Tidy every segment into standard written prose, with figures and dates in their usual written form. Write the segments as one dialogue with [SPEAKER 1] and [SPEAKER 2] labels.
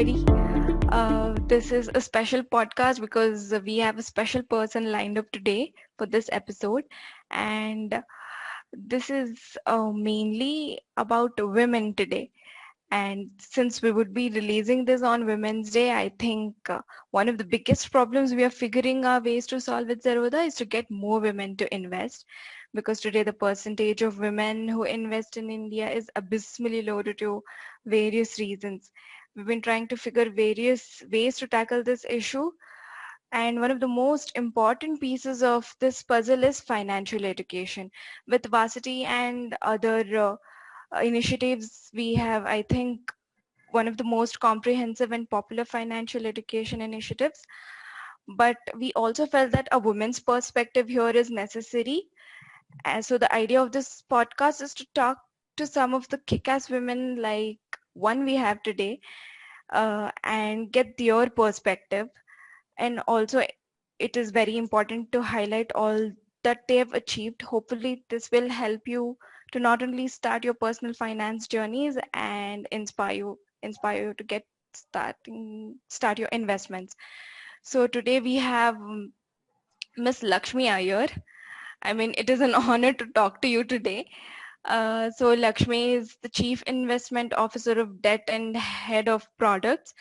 [SPEAKER 1] everybody. This is a special podcast because we have a special person lined up today for this episode, and this is mainly about women today. And since we would be releasing this on Women's Day, I think one of the biggest problems we are figuring our ways to solve with Zerodha is to get more women to invest. Because today the percentage of women who invest in India is abysmally low due to various reasons. We've been trying to figure various ways to tackle this issue. And one of the most important pieces of this puzzle is financial education. With Varsity and other initiatives, we have, I think, one of the most comprehensive and popular financial education initiatives. But we also felt that a woman's perspective here is necessary. And so the idea of this podcast is to talk to some of the kick-ass women like one we have today and get their perspective. And also, it is very important to highlight all that they have achieved. Hopefully, this will help you to not only start your personal finance journeys and inspire you to start your investments. So today we have Miss Lakshmi Iyer. I mean, it is an honor to talk to you today. So Lakshmi is the Chief Investment Officer of Debt and Head of Products.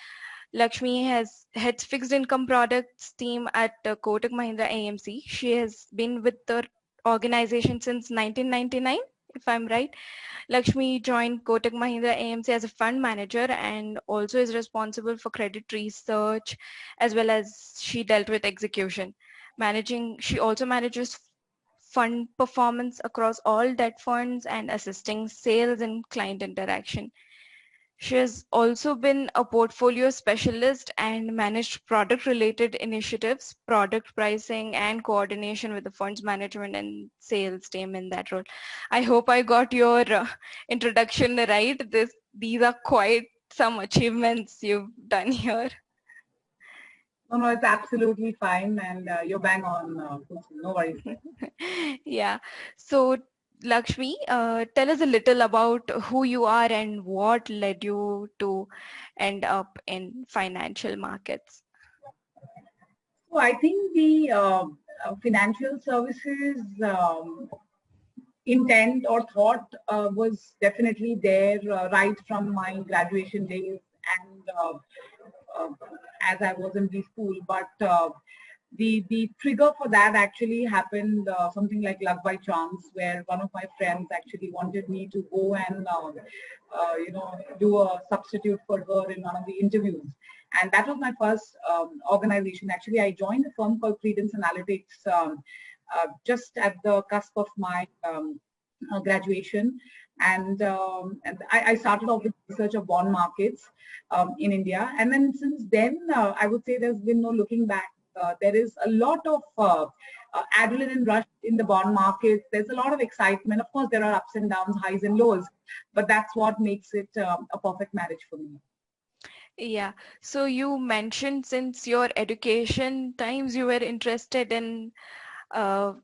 [SPEAKER 1] Lakshmi heads fixed income products team at Kotak Mahindra AMC. She has been with the organization since 1999, if I'm right. Lakshmi joined Kotak Mahindra AMC as a fund manager and also is responsible for credit research as well as she dealt with execution. She also manages fund performance across all debt funds and assisting sales and client interaction. She has also been a portfolio specialist and managed product-related initiatives, product pricing, and coordination with the funds management and sales team in that role. I hope I got your introduction right. These are quite some achievements you've done here.
[SPEAKER 2] No, it's absolutely fine, and you're bang on. No worries.
[SPEAKER 1] Yeah. So, Lakshmi, tell us a little about who you are and what led you to end up in financial markets.
[SPEAKER 2] So I think the financial services intent or thought was definitely there right from my graduation days and uh, as I was in the school. But the trigger for that actually happened something like luck by chance, where one of my friends actually wanted me to go and do a substitute for her in one of the interviews, and that was my first organization. Actually, I joined a firm called Credence Analytics just at the cusp of my graduation. And I started off with research of bond markets in India. And then since then, I would say there's been no looking back. There is a lot of adrenaline rush in the bond market. There's a lot of excitement. Of course, there are ups and downs, highs and lows, but that's what makes it a perfect marriage for me.
[SPEAKER 1] Yeah. So you mentioned since your education times you were interested in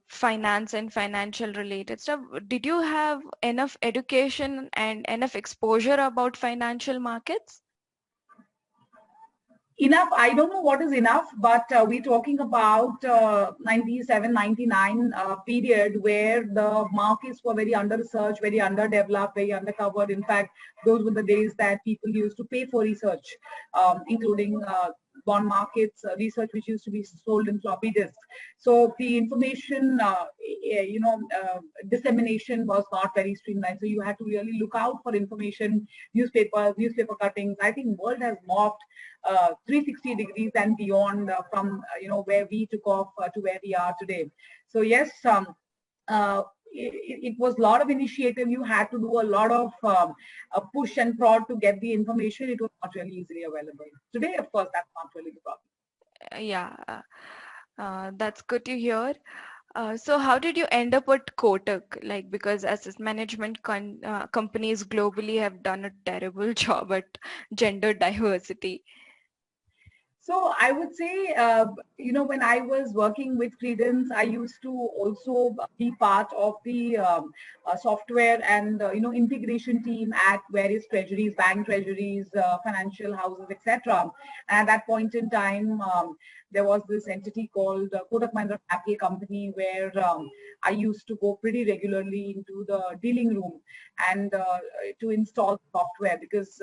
[SPEAKER 1] finance and financial related stuff. Did you have enough education and enough exposure about financial markets?
[SPEAKER 2] Enough, I don't know what is enough, but we're talking about 97, 99 period where the markets were very under researched, very underdeveloped, very undercovered. In fact, those were the days that people used to pay for research, including bond markets research, which used to be sold in floppy disks. So the information, dissemination was not very streamlined. So you had to really look out for information, newspapers, newspaper cuttings. I think world has morphed 360 degrees and beyond where we took off to where we are today. So yes, it was a lot of initiative. You had to do a lot of a push and prod to get the information. It was not really easily available. Today, of course, that's not really the problem.
[SPEAKER 1] Yeah, that's good to hear. So how did you end up at Kotak? Like, because asset management companies globally have done a terrible job at gender diversity.
[SPEAKER 2] So I would say, when I was working with Credence, I used to also be part of the software and integration team at various treasuries, bank treasuries, financial houses, etc. And at that point in time, there was this entity called Kotak Mahindra Capital Company, where I used to go pretty regularly into the dealing room and to install software because.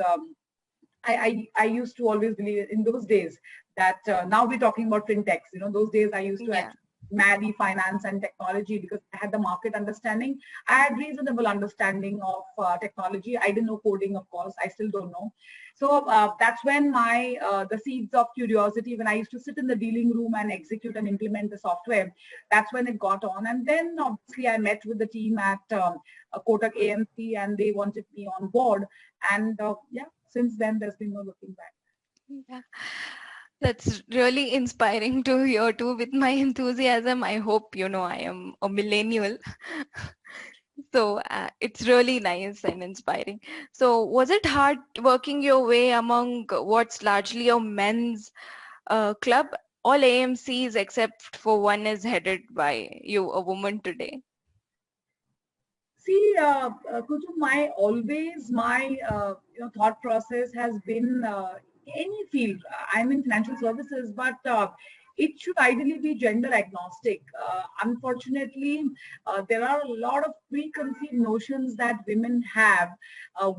[SPEAKER 2] I used to always believe in those days that now we're talking about fintechs. Those days I used to
[SPEAKER 1] Yeah.
[SPEAKER 2] actually marry finance and technology because I had the market understanding. I had reasonable understanding of technology. I didn't know coding, of course. I still don't know. So that's when my the seeds of curiosity, when I used to sit in the dealing room and execute and implement the software, that's when it got on. And then obviously I met with the team at Kotak AMC, and they wanted me on board. And yeah, since then there's been no looking back.
[SPEAKER 1] Yeah. That's really inspiring to hear too. With my enthusiasm, I hope I am a millennial. So it's really nice and inspiring. So was it hard working your way among what's largely a men's club? All AMCs except for one is headed by you, a woman today.
[SPEAKER 2] See, Kutu, my thought process has been any field. I'm in financial services, but it should ideally be gender agnostic. Unfortunately, there are a lot of preconceived notions that women have,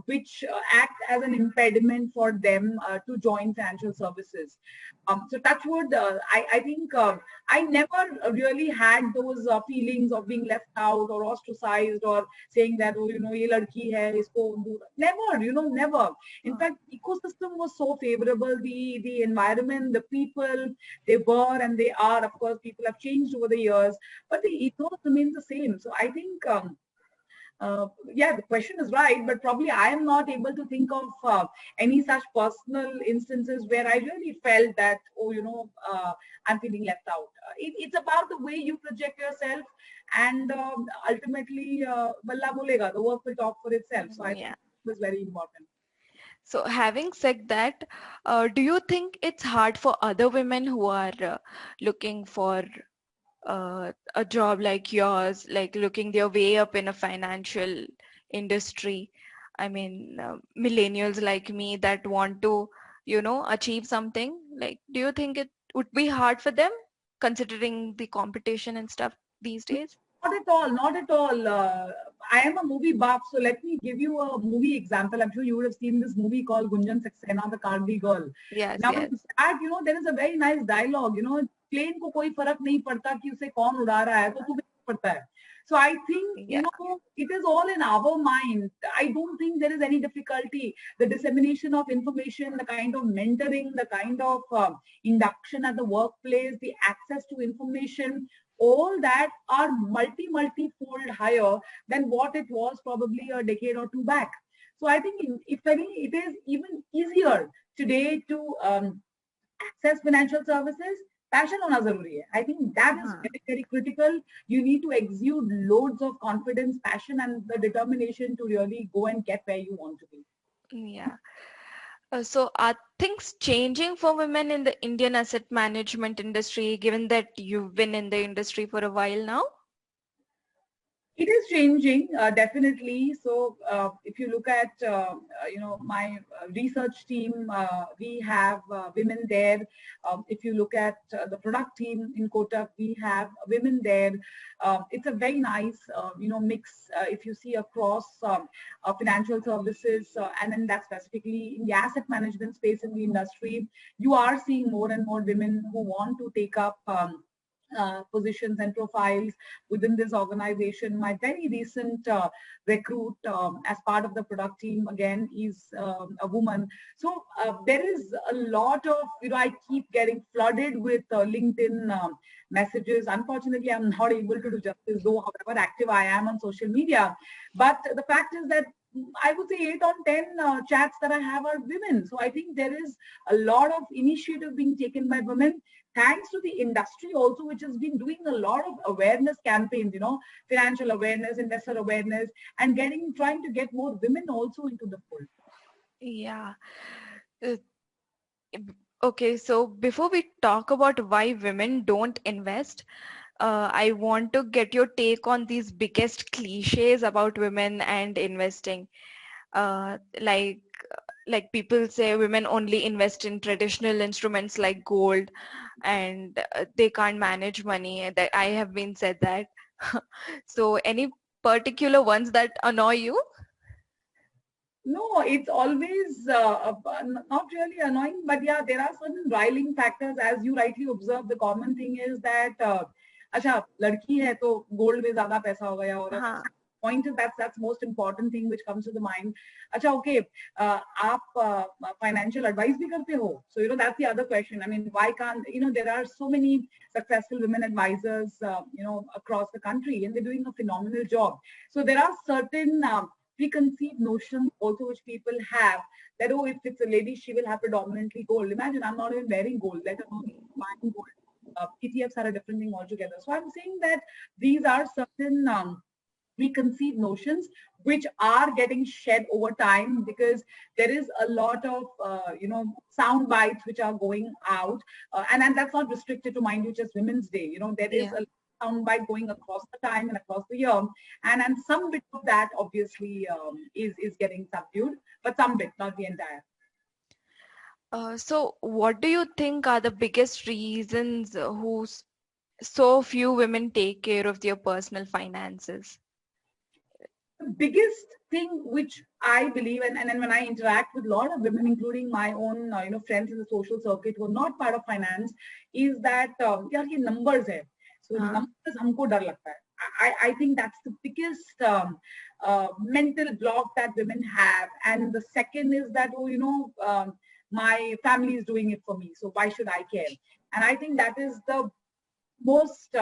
[SPEAKER 2] which act as an impediment for them to join financial services. So touch wood, I think I never really had those feelings of being left out or ostracized or saying that, oh, ye ladki hai, isko never, never. In
[SPEAKER 1] Uh,
[SPEAKER 2] fact, ecosystem was so favorable. The environment, the people, they were and they are. Of course, people have changed over the years, but the ethos remains the same. So I think. Yeah, the question is right, but probably I am not able to think of any such personal instances where I really felt that, oh, I'm feeling left out. It's about the way you project yourself, and ultimately, balla bolega, the work will talk for itself. So I think
[SPEAKER 1] yeah.
[SPEAKER 2] it was very important.
[SPEAKER 1] So having said that, do you think it's hard for other women who are looking for a job like yours, like looking their way up in a financial industry? I mean, millennials like me that want to, achieve something. Like, do you think it would be hard for them considering the competition and stuff these days?
[SPEAKER 2] Not at all, not at all. I am a movie buff, so let me give you a movie example. I'm sure you would have seen this movie called Gunjan Saxena, the Kargi girl.
[SPEAKER 1] Yes,
[SPEAKER 2] Now, in
[SPEAKER 1] yes.
[SPEAKER 2] that, there is a very nice dialogue. Plane को कोई फर्क नहीं पड़ता कि उसे कौन उड़ा रहा है, वो तुम्हें पड़ता है. So I think,
[SPEAKER 1] Yeah.
[SPEAKER 2] it is all in our mind. I don't think there is any difficulty. The dissemination of information, the kind of mentoring, the kind of induction at the workplace, the access to information, all that are multi-fold higher than what it was probably a decade or two back. So I think, if any, it is even easier today to access financial services. Passion hona zaruri hai. I think that is
[SPEAKER 1] Uh-huh.
[SPEAKER 2] very, very critical. You need to exude loads of confidence, passion, and the determination to really go and get where you want to be.
[SPEAKER 1] Yeah. So are things changing for women in the Indian asset management industry, given that you've been in the industry for a while now?
[SPEAKER 2] It is changing, definitely. So, if you look at, my research team, we have women there. If you look at the product team in Kotak, we have women there. It's a very nice, mix. If you see across financial services, and then that specifically in the asset management space in the industry, you are seeing more and more women who want to take up. Positions and profiles within this organization. My very recent recruit as part of the product team again is a woman. So there is a lot of, I keep getting flooded with LinkedIn messages. Unfortunately, I'm not able to do justice, though, however active I am on social media. But the fact is that I would say 8 on 10 chats that I have are women. So I think there is a lot of initiative being taken by women, thanks to the industry also, which has been doing a lot of awareness campaigns, financial awareness, investor awareness, and trying to get more women also into the fold.
[SPEAKER 1] Yeah. Uh, Okay, so before we talk about why women don't invest, I want to get your take on these biggest cliches about women and investing. Uh, like like people say women only invest in traditional instruments like gold, and they can't manage money. That I have been said that. So any particular ones that annoy you?
[SPEAKER 2] No, it's always not really annoying, but yeah, there are certain riling factors. As you rightly observed, the common thing is that, अच्छा लड़की है तो gold में ज़्यादा पैसा होगा या औरत
[SPEAKER 1] हाँ,
[SPEAKER 2] point is that's most important thing which comes to the mind. अच्छा okay, आप financial advice भी करते हो? So you know that's the other question. I mean, why can't you know there are so many successful women advisors you know across the country and they're doing a phenomenal job. So there are certain preconceived notions also which people have that oh if it's a lady she will have predominantly gold. Imagine I'm not even wearing gold, let alone buying gold. ETFs are a different thing altogether. So I'm saying that these are certain preconceived notions which are getting shed over time because there is a lot of you know sound bites which are going out and that's not restricted to mind you just women's day, you know there is
[SPEAKER 1] yeah.
[SPEAKER 2] a sound bite going across the time and across the year and some bit of that obviously is getting subdued but some bit not the entire.
[SPEAKER 1] So what do you think are the biggest reasons so few women take care of their personal finances?
[SPEAKER 2] The biggest thing which I believe, and when I interact with a lot of women, including my own, you know, friends in the social circuit who are not part of finance, is that यार ये numbers है. So
[SPEAKER 1] हाँ,
[SPEAKER 2] numbers हमको डर लगता है. I think that's the biggest mental block that women have. And the second is that, oh, you know, my family is doing it for me, so why should I care? And I think that is the most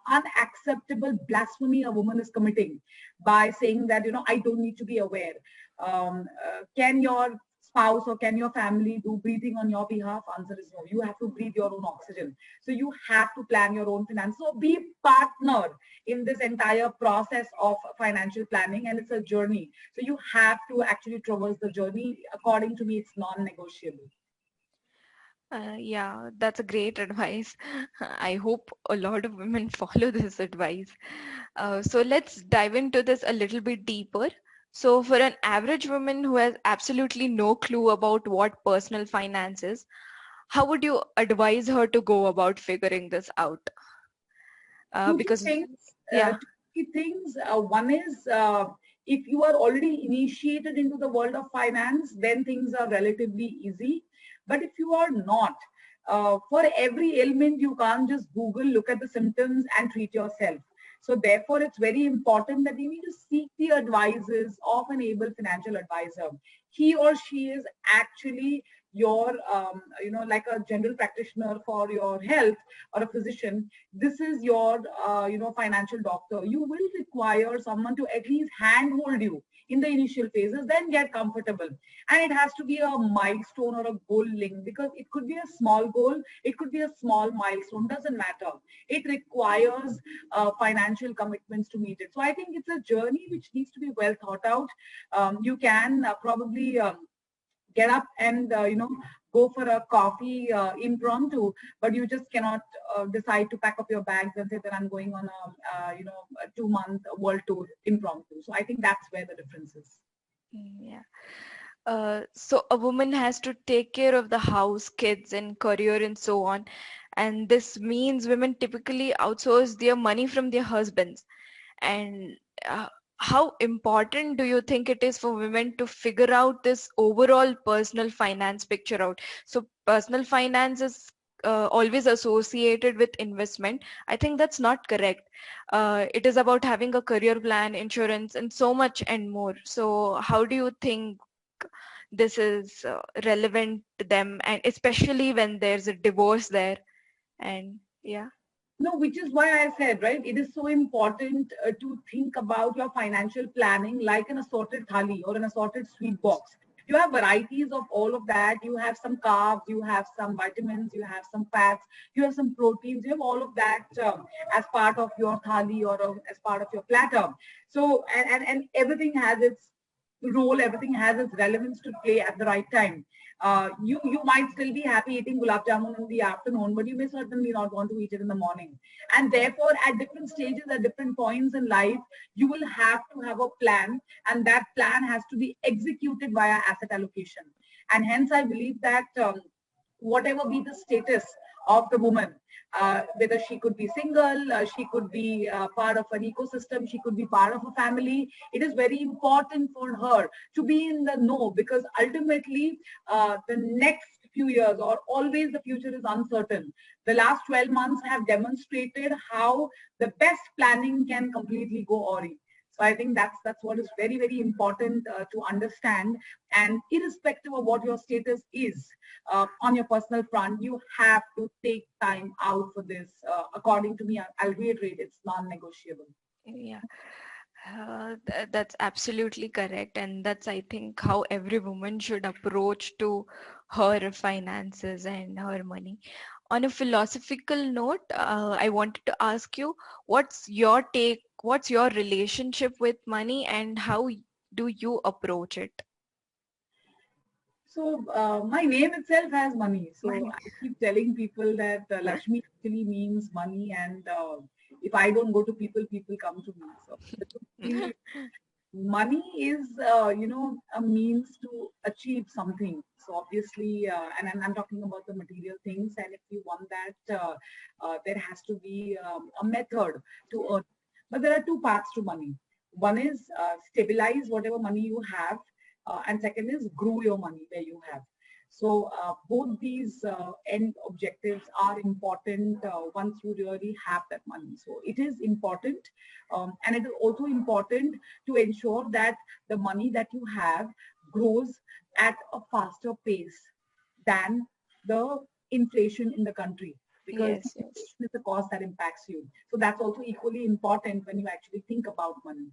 [SPEAKER 2] unacceptable blasphemy a woman is committing by saying that you know I don't need to be aware. Can your spouse or can your family do breathing on your behalf? Answer is no. You have to breathe your own oxygen, so you have to plan your own finance. So be partner in this entire process of financial planning, and it's a journey, so you have to actually traverse the journey. According to me, it's non-negotiable.
[SPEAKER 1] yeah, that's a great advice. I hope a lot of women follow this advice. So let's dive into this a little bit deeper. So for an average woman who has absolutely no clue about what personal finance is, how would you advise her to go about figuring this out?
[SPEAKER 2] Two three
[SPEAKER 1] Because
[SPEAKER 2] things.
[SPEAKER 1] yeah,
[SPEAKER 2] Two three things. One is if you are already initiated into the world of finance, then things are relatively easy. But if you are not, for every ailment, you can't just Google, look at the symptoms, and treat yourself. So therefore, it's very important that you need to seek the advices of an able financial advisor. He or she is actually your, you know, like a general practitioner for your health or a physician. This is your you know financial doctor. You will require someone to at least handhold you in the initial phases, then get comfortable. And it has to be a milestone or a goal link, because it could be a small goal, it could be a small milestone, doesn't matter. It requires financial commitments to meet it. So I think it's a journey which needs to be well thought out. You can probably get up and you know go for a coffee impromptu, but you just cannot decide to pack up your bags and say that I'm going on a you know a 2 month world tour impromptu. So I think that's where the difference is.
[SPEAKER 1] yeah. So a woman has to take care of the house, kids, and career, and so on. And this means women typically outsource their money from their husbands. And uh, how important do you think it is for women to figure out this overall personal finance picture out? So personal finance is always associated with investment. I think that's not correct. It is about having a career plan, insurance, and so much and more. So how do you think this is relevant to them, and especially when there's a divorce there? And yeah.
[SPEAKER 2] No, which is why I said, right, it is so important to think about your financial planning like an assorted thali or an assorted sweet box. You have varieties of all of that. You have some carbs, you have some vitamins, you have some fats, you have some proteins, you have all of that as part of your thali or as part of your platter. So, and everything has its role, everything has its relevance to play at the right time. You might still be happy eating gulab jamun in the afternoon, but you may certainly not want to eat it in the morning. And therefore, at different stages, at different points in life, you will have to have a plan, and that plan has to be executed via asset allocation. And hence, I believe that whatever be the status of the woman, whether she could be single, she could be part of an ecosystem, she could be part of a family. It is very important for her to be in the know, because ultimately the next few years, or always the future, is uncertain. The last 12 months have demonstrated how the best planning can completely go awry. So I think that's what is very, very important to understand. And irrespective of what your status is, on your personal front, you have to take time out for this. According to me, I'll reiterate, it's non-negotiable.
[SPEAKER 1] Yeah. That's absolutely correct, and that's, I think, how every woman should approach to her finances and her money. On a philosophical note, I wanted to ask you, what's your relationship with money, and how do you approach it?
[SPEAKER 2] So my name itself has money. So
[SPEAKER 1] Money.
[SPEAKER 2] I keep telling people that Lakshmi actually means money, and if I don't go to people, people come to me. So basically, money is a means to achieve something. So obviously, and I'm talking about the material things, and if you want that, there has to be a method to earn. But there are two paths to money. One is stabilize whatever money you have, and second is grow your money where you have. So both these end objectives are important once you really have that money. So it is important, and it is also important to ensure that the money that you have grows at a faster pace than the inflation in the country, because
[SPEAKER 1] Yes, yes.
[SPEAKER 2] inflation is the cost that impacts you. So that's also equally important when you actually think about money.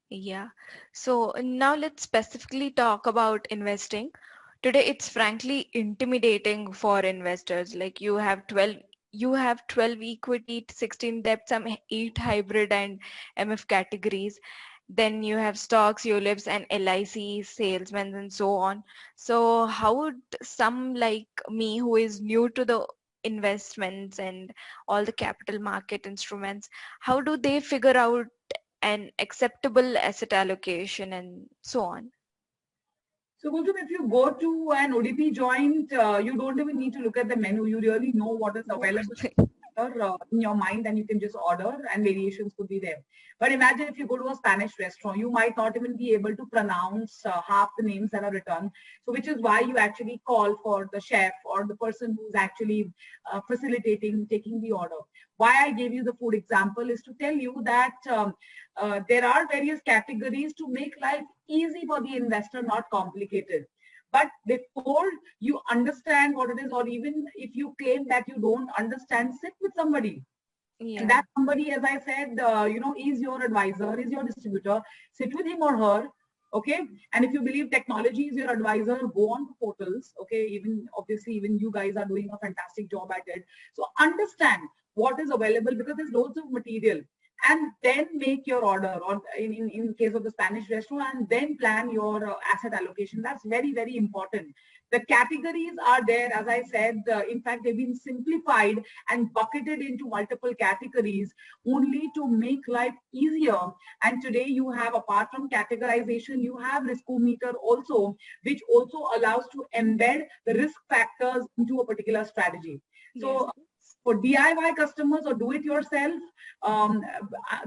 [SPEAKER 1] Yeah. So now let's specifically talk about investing. Today it's frankly intimidating for investors. Like you have 12 equity, 16 debt, some 8 hybrid and MF categories. Then you have stocks, ULIPs and LIC salesmen and so on. So how would some like me who is new to the investments and all the capital market instruments, how do they figure out an acceptable asset allocation and so on?
[SPEAKER 2] So, Gulsum, if you go to an ODP joint, you don't even need to look at the menu. You really know what is available in your mind, and you can just order, and variations could be there. But imagine if you go to a Spanish restaurant, you might not even be able to pronounce half the names that are written. So, which is why you actually call for the chef or the person who's actually facilitating, taking the order. Why I gave you the food example is to tell you that there are various categories to make life easy for the investor, not complicated. But before you understand what it is, or even if you claim that you don't understand, sit with somebody. And
[SPEAKER 1] Yeah.
[SPEAKER 2] that somebody, as I said, is your advisor, is your distributor. Sit with him or her. Okay. And if you believe technology is your advisor, go on to portals. Okay. Even obviously, even you guys are doing a fantastic job at it. So understand what is available, because there's loads of material. And then make your order, or in case of the Spanish restaurant, and then plan your asset allocation. That's very, very important. The categories are there, as I said. In fact, they've been simplified and bucketed into multiple categories only to make life easier. And today you have, apart from categorization, you have riskometer also, which also allows to embed the risk factors into a particular strategy.
[SPEAKER 1] Yes.
[SPEAKER 2] So for DIY customers or do it yourself, um,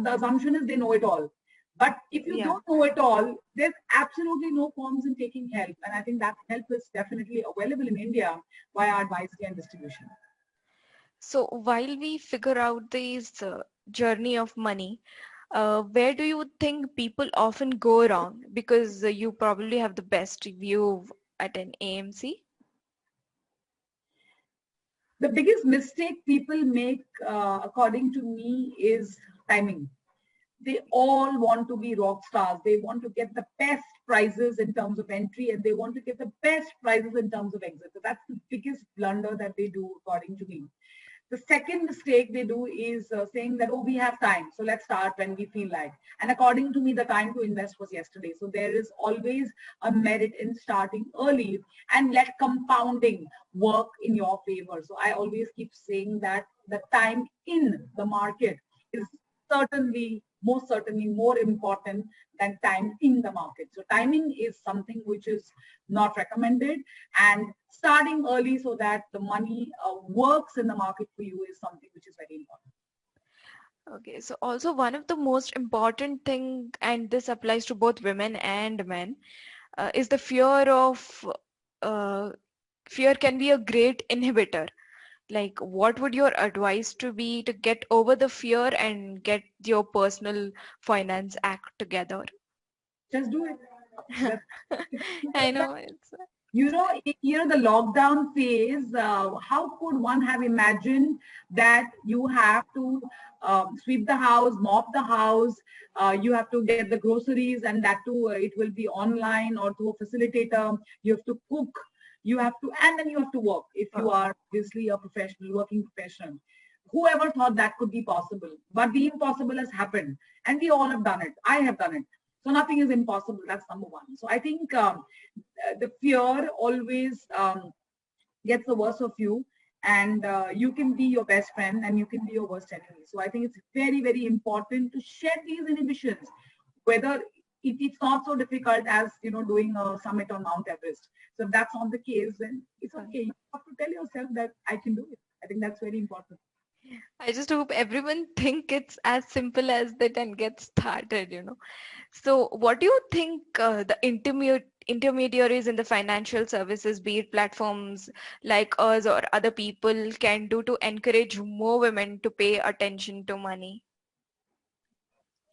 [SPEAKER 2] the assumption is they know it all. But if you
[SPEAKER 1] Yeah.
[SPEAKER 2] don't know it all, there's absolutely no forms in taking help. And I think that help is definitely available in India via advisory and distribution.
[SPEAKER 1] So while we figure out this journey of money, where do you think people often go wrong? Because you probably have the best view at an AMC.
[SPEAKER 2] The biggest mistake people make, according to me, is timing. They all want to be rock stars. They want to get the best prizes in terms of entry, and they want to get the best prizes in terms of exit. So that's the biggest blunder that they do, according to me. The second mistake they do is saying that, oh, we have time, so let's start when we feel like. And according to me, the time to invest was yesterday. So there is always a merit in starting early and let compounding work in your favor. So I always keep saying that the time in the market is most certainly more important than time in the market. So timing is something which is not recommended, and starting early so that the money works in the market for you is something which is very important.
[SPEAKER 1] Okay, so also one of the most important thing, and this applies to both women and men, is the fear of uh, fear can be a great inhibitor. Like, what would your advice to be to get over the fear and get your personal finance act together?
[SPEAKER 2] Just do it. That's
[SPEAKER 1] I know it's
[SPEAKER 2] the lockdown phase, how could one have imagined that you have to sweep the house, mop the house, you have to get the groceries, and that too, it will be online or through a facilitator. You have to cook, and then you have to work if you
[SPEAKER 1] uh,
[SPEAKER 2] are obviously a professional, working professional. Whoever thought that could be possible? But the impossible has happened, and we all have done it. I have done it. So nothing is impossible. That's number one. So I think the fear always gets the worst of you, and you can be your best friend and you can be your worst enemy. So I think it's very, very important to shed these inhibitions, whether it's not so difficult as doing a summit on Mount Everest. So if that's not the case, then it's
[SPEAKER 1] uh,
[SPEAKER 2] okay. You have to tell yourself that I can do it. I think that's very important.
[SPEAKER 1] I just hope everyone think it's as simple as that and get started. So what do you think the intermediaries in the financial services, be it platforms like us or other people, can do to encourage more women to pay attention to money?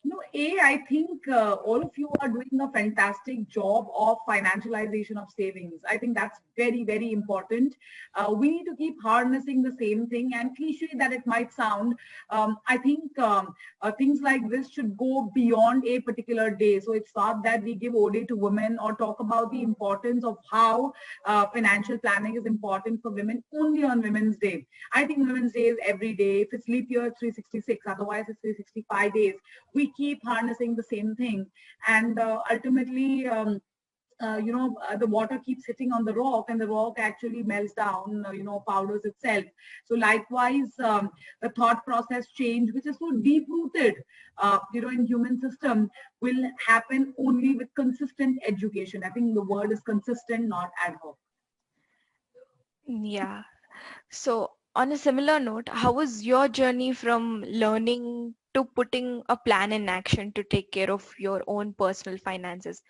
[SPEAKER 2] No, I think all of you are doing a fantastic job of financialization of savings. I think that's very, very important. We need to keep harnessing the same thing, and cliche that it might sound, I think things like this should go beyond a particular day. So it's not that we give OD to women or talk about the importance of how financial planning is important for women only on Women's Day. I think Women's Day is every day. If it's leap year, it's 366. Otherwise, it's 365 days. We keep harnessing the same thing, and ultimately the water keeps hitting on the rock, and the rock actually melts down, powders itself. So likewise, the thought process change, which is so deep rooted in human system, will happen only with consistent education. I think the word is consistent, not ad hoc.
[SPEAKER 1] Yeah. So on a similar note, how was your journey from learning to putting a plan in action to take care of your own personal finances?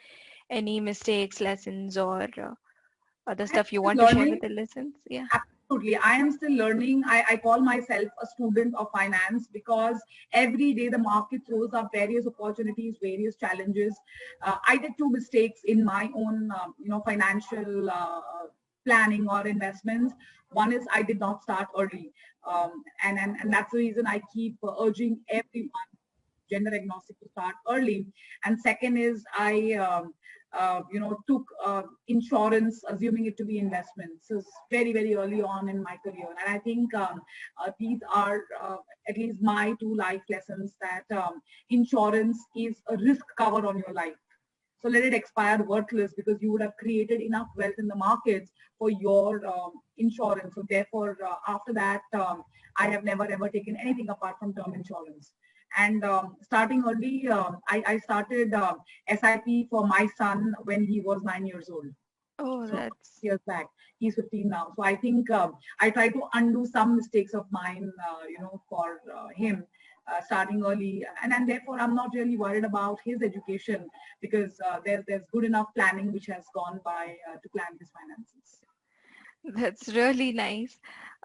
[SPEAKER 1] Any mistakes, lessons, or other
[SPEAKER 2] I'm
[SPEAKER 1] stuff you
[SPEAKER 2] still
[SPEAKER 1] want to share with
[SPEAKER 2] learning.
[SPEAKER 1] the listeners? Yeah.
[SPEAKER 2] Absolutely. I am still learning. I call myself a student of finance because every day the market throws up various opportunities, various challenges. I did two mistakes in my own, financial planning or investments. One is I did not start early. And that's the reason I keep urging everyone, gender agnostic, to start early. And second is I took insurance, assuming it to be investments. So it's very, very early on in my career. And I think these are at least my two life lessons, that insurance is a risk cover on your life. So let it expire worthless, because you would have created enough wealth in the markets for your insurance. So therefore, after that, I have never ever taken anything apart from term insurance. And starting early, I started SIP for my son when he was 9 years old.
[SPEAKER 1] Oh,
[SPEAKER 2] So
[SPEAKER 1] that's
[SPEAKER 2] years back, he's 15 now. So I think I try to undo some mistakes of mine, for him, starting early, and therefore I'm not really worried about his education, because there's good enough planning which has gone by to plan his finances.
[SPEAKER 1] that's really nice.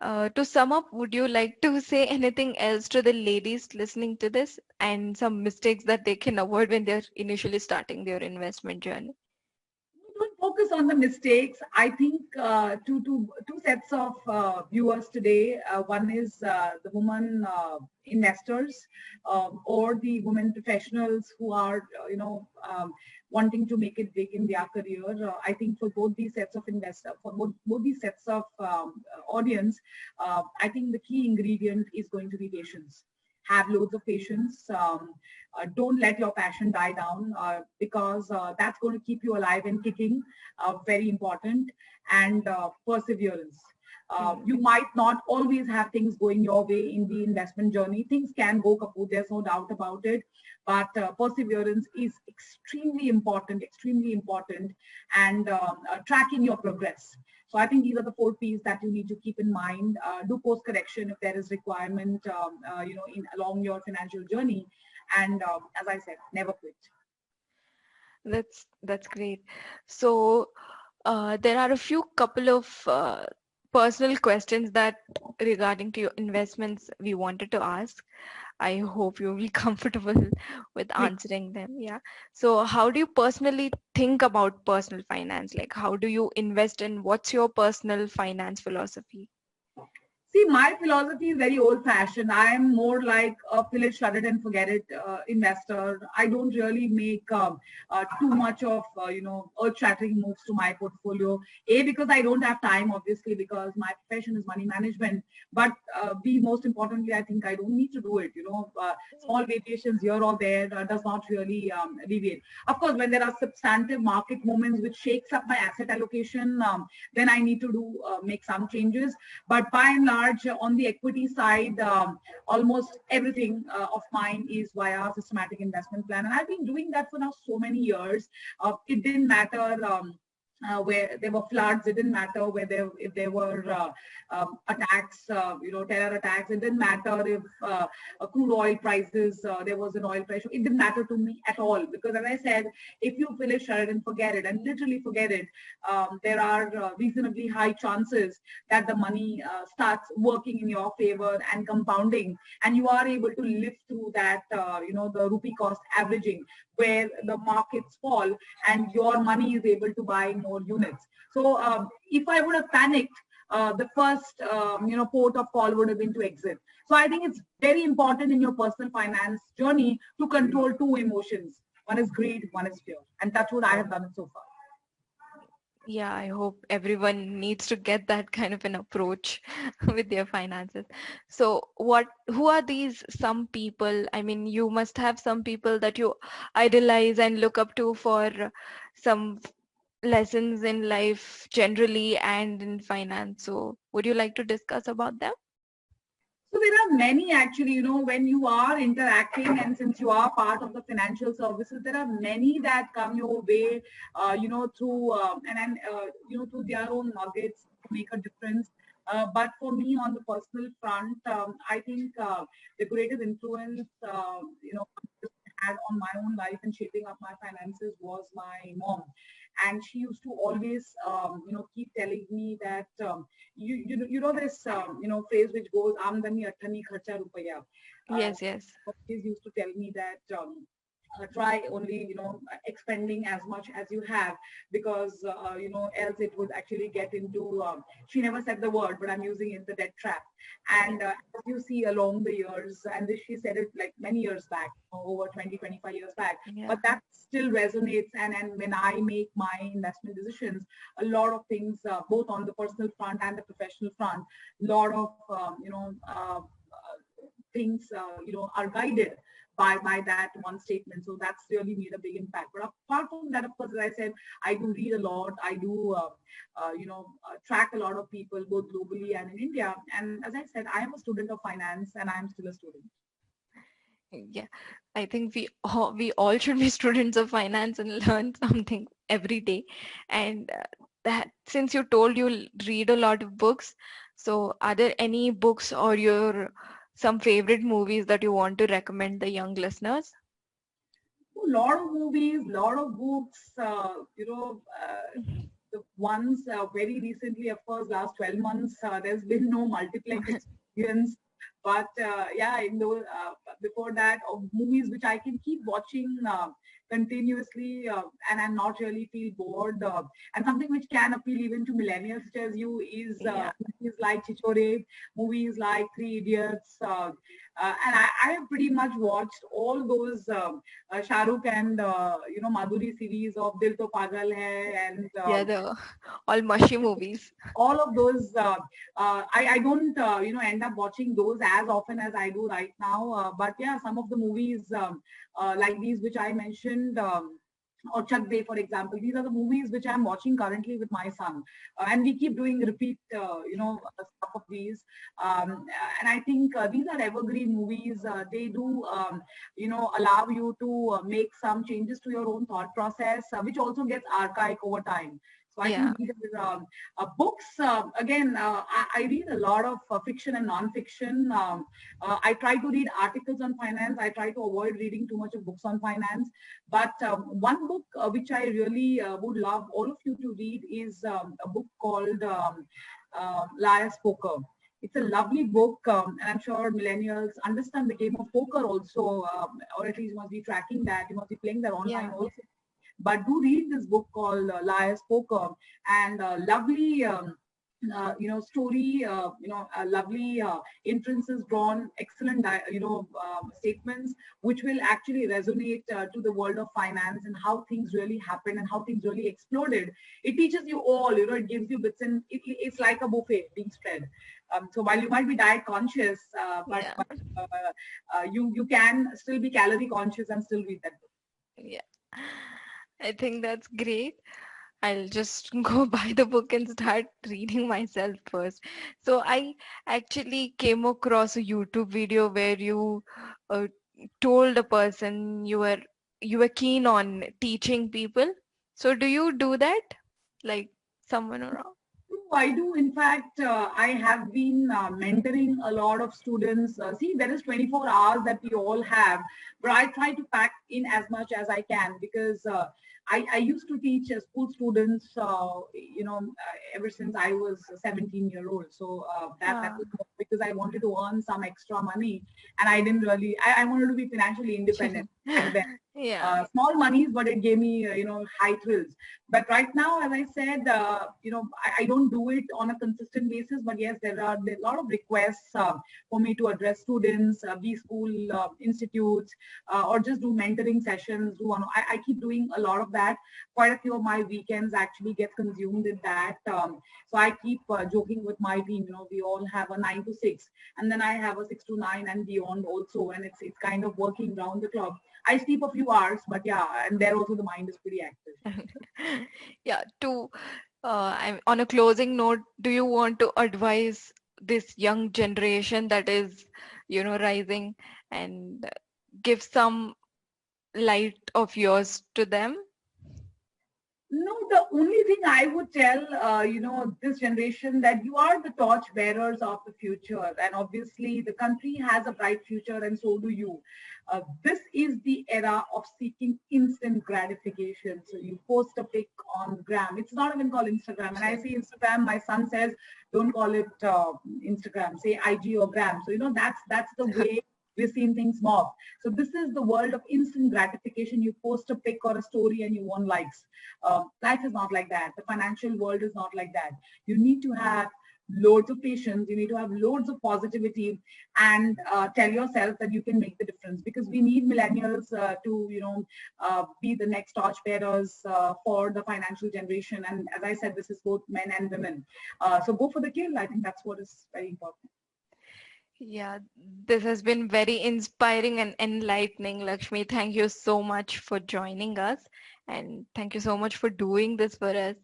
[SPEAKER 1] To sum up, would you like to say anything else to the ladies listening to this and some mistakes that they can avoid when they're initially starting their investment journey?
[SPEAKER 2] Don't focus on the mistakes. I think two sets of viewers today. One is the woman investors, or the women professionals who are wanting to make it big in their career. I think for both these sets of investor, for both these sets of audience, I think the key ingredient is going to be patience. Have loads of patience. Don't let your passion die down, because that's going to keep you alive and kicking. Very important. And perseverance. You might not always have things going your way in the investment journey. Things can go kaput, there's no doubt about it. But perseverance is extremely important, extremely important, and tracking your progress. So I think these are the 4 P's that you need to keep in mind. Do course correction if there is requirement, in along your financial journey. And as I said, never quit.
[SPEAKER 1] That's great. So there are a few couple of personal questions that regarding to your investments we wanted to ask. I hope you'll be comfortable with
[SPEAKER 2] Please.
[SPEAKER 1] answering them. Yeah. So how do you personally think about personal finance? Like how do you invest in what's your personal finance philosophy?
[SPEAKER 2] See, my philosophy is very old fashioned. I am more like a fill it, shut it, and forget it investor. I don't really make too much of, earth shattering moves to my portfolio. A, because I don't have time, obviously, because my profession is money management. But B, most importantly, I think I don't need to do it. Small variations here or there does not really deviate. Of course, when there are substantive market movements which shakes up my asset allocation, then I need to make some changes. But by and large, on the equity side, almost everything of mine is via systematic investment plan. And I've been doing that for now so many years. It didn't matter. Where there were floods, it didn't matter whether if there were attacks, terror attacks. It didn't matter if crude oil prices, there was an oil price. It didn't matter to me at all, because as I said, if you finish it and forget it and literally forget it, there are reasonably high chances that the money starts working in your favor and compounding, and you are able to live through that, the rupee cost averaging, where the markets fall and your money is able to buy more units. So if I would have panicked, the first port of call would have been to exit. So I think it's very important in your personal finance journey to control 2 emotions. One is greed, one is fear, and that's what I have done it so far.
[SPEAKER 1] Yeah, I hope everyone needs to get that kind of an approach with their finances. So who are these some people? I mean, you must have some people that you idolize and look up to for some lessons in life generally and in finance. So would you like to discuss about them?
[SPEAKER 2] So there are many actually, when you are interacting and since you are part of the financial services, there are many that come your way, through through their own nuggets to make a difference. But for me, on the personal front, I think the greatest influence, had on my own life and shaping up my finances was my mom. And she used to always, keep telling me that this phrase which goes "Amdani Athani Kharcha Rupaya."
[SPEAKER 1] Yes, yes.
[SPEAKER 2] Always used to tell me that. Try only expending as much as you have, because else it would actually get into, she never said the word, but I'm using it, the debt trap. And as you see along the years, and this she said it like many years back, over 20, 25 years back,
[SPEAKER 1] Yeah.
[SPEAKER 2] but that still resonates. And when I make my investment decisions, a lot of things, both on the personal front and the professional front, a lot of things are guided by that one statement. So that's really made a big impact. But apart from that, of course, as I said, I do read a lot. I do track a lot of people both globally and in India. And as I said, I am a student of finance and I am still a student.
[SPEAKER 1] Yeah, I think we all should be students of finance and learn something every day. And that since you told you read a lot of books, so are there any books or your some favorite movies that you want to recommend the young listeners?
[SPEAKER 2] A lot of movies, a lot of books, the ones very recently, of course, last 12 months, there's been no multiplex experience. But yeah, before that, movies which I can keep watching continuously, and I'm not really feel bored. And something which can appeal even to millennials such as you is
[SPEAKER 1] Yeah.
[SPEAKER 2] movies like Chichore, movies like Three Idiots. I have pretty much watched all those Shah Rukh and Madhuri series of Dil To Pagal Hai and
[SPEAKER 1] Yeah, the all mushy movies.
[SPEAKER 2] all of those. I don't end up watching those as often as I do right now. But yeah, some of the movies like these which I mentioned. Or Chuck Day, for example. These are the movies which I'm watching currently with my son, and we keep doing repeat, stuff of these. And I think these are evergreen movies. They do, allow you to make some changes to your own thought process, which also gets archaic over time. So I
[SPEAKER 1] Yeah,
[SPEAKER 2] think these are books. Again, I read a lot of fiction and non-fiction. I try to read articles on finance. I try to avoid reading too much of books on finance. But one book which I really would love all of you to read is a book called Liar's Poker. It's a lovely book, and I'm sure millennials understand the game of poker also, or at least must be tracking that. You must be playing that online
[SPEAKER 1] yeah,
[SPEAKER 2] also. But do read this book called Liar's Poker, and lovely. Story, lovely inferences drawn, excellent, statements, which will actually resonate to the world of finance and how things really happen and how things really exploded. It teaches you all, it gives you bits, and it's like a buffet being spread. So while you might be diet conscious,
[SPEAKER 1] yeah,
[SPEAKER 2] but you can still be calorie conscious and still read that book.
[SPEAKER 1] yeah. I think that's great. I'll just go buy the book and start reading myself first. So I actually came across a YouTube video where you uh, told a person you were keen on teaching people. So do you do that? Like someone around?
[SPEAKER 2] I do. In fact, I have been mentoring a lot of students. See, there is 24 hours that we all have, but I try to pack in as much as I can because I used to teach school students, ever since I was 17-year-old. So that
[SPEAKER 1] Ah,
[SPEAKER 2] was because I wanted to earn some extra money, and I didn't really. I wanted to be financially independent back then.
[SPEAKER 1] yeah,
[SPEAKER 2] Small monies, but it gave me, high thrills. But right now, as I said, I don't do it on a consistent basis. But yes, there are a lot of requests for me to address students, B-school institutes, or just do mentoring sessions. I keep doing a lot of that. Quite a few of my weekends actually get consumed in that. So I keep joking with my team. We all have a 9 to 6, and then I have a 6 to 9 and beyond also, and it's kind of working round the clock. I sleep a few hours, but yeah, and there also the mind is pretty active.
[SPEAKER 1] yeah. I'm on a closing note, do you want to advise this young generation that is, rising and give some light of yours to them?
[SPEAKER 2] No, the only thing I would tell, this generation that you are the torch bearers of the future, and obviously the country has a bright future, and so do you. This is the era of seeking instant gratification. So you post a pic on Gram. It's not even called Instagram. And I say Instagram, my son says, don't call it Instagram. Say IG or Gram. So that's the way we're seeing things morph. So this is the world of instant gratification. You post a pic or a story and you want likes. Life is not like that. The financial world is not like that. You need to have loads of patience. You need to have loads of positivity, and tell yourself that you can make the difference, because we need millennials to be the next torch bearers for the financial generation. And as I said, this is both men and women. So go for the kill. I think that's what is very important.
[SPEAKER 1] Yeah, this has been very inspiring and enlightening, Lakshmi. Thank you so much for joining us, and thank you so much for doing this for us.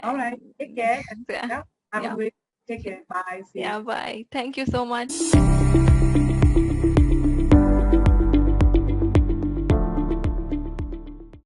[SPEAKER 2] All right.
[SPEAKER 1] And
[SPEAKER 2] Take care. And
[SPEAKER 1] yeah,
[SPEAKER 2] yeah, have a
[SPEAKER 1] yeah,
[SPEAKER 2] great. Take care. Bye. See you.
[SPEAKER 1] yeah, bye. Thank you so much.